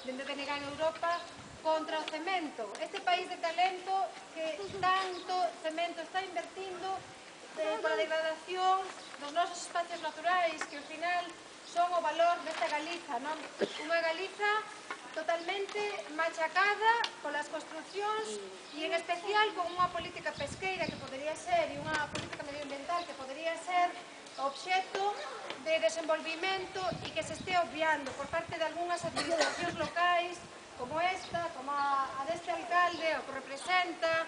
dende que negan Europa, contra o cemento. Este país de talento que tanto cemento está invertindo pola degradación dos nosos espacios naturais, que ao final son o valor desta Galiza, non? Unha Galiza totalmente machacada polas construccións e en especial con unha política pesqueira que podería ser e unha política medioambiental que podería ser obxecto de desenvolvimento e que se este obviando por parte de algunhas administracións locais como esta, como a deste alcalde, o que representa,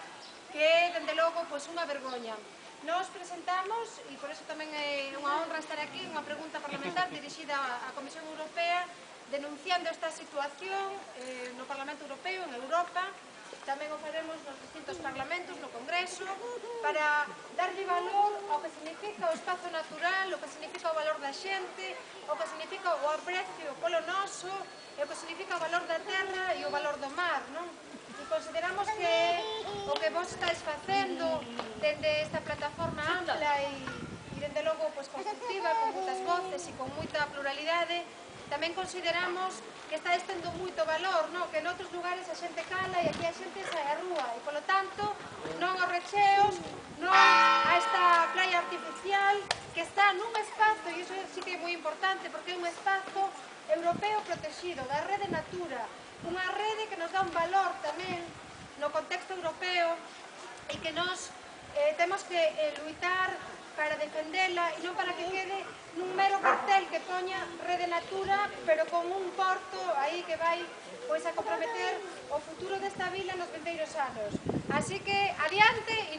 que é, dende logo, unha vergoña. Nos presentamos, e por iso tamén é unha honra estar aquí, unha pregunta parlamentar dirixida á Comisión Europea, denunciando esta situación no Parlamento Europeo, en Europa. Tamén o faremos nos distintos parlamentos, no Congreso, para darlle valor ao que significa o espazo natural, o que significa o valor da xente, o que significa o aprecio polo noso, e o que significa o valor da terra e o valor do mar, non? E consideramos que o que vos estáis facendo dende esta plataforma ampla e dende logo constructiva, con moitas voces e con moita pluralidade, tamén consideramos que está tendo moito valor, non? Que en outros lugares a xente cala e aquí a xente sai á rúa e, polo tanto, non aos recheos, non a esta playa artificial que está nun espazo, e iso sí que é moi importante porque é un espazo europeo protegido da rede Natura, unha rede que nos dá un valor tamén no contexto europeo e que nos temos que luitar para defendela e non para que quede nun mero cartel que poña Rede Natura, pero con un porto aí que vai a comprometer o futuro desta vila nos vindeiros anos. Así que, adiante, e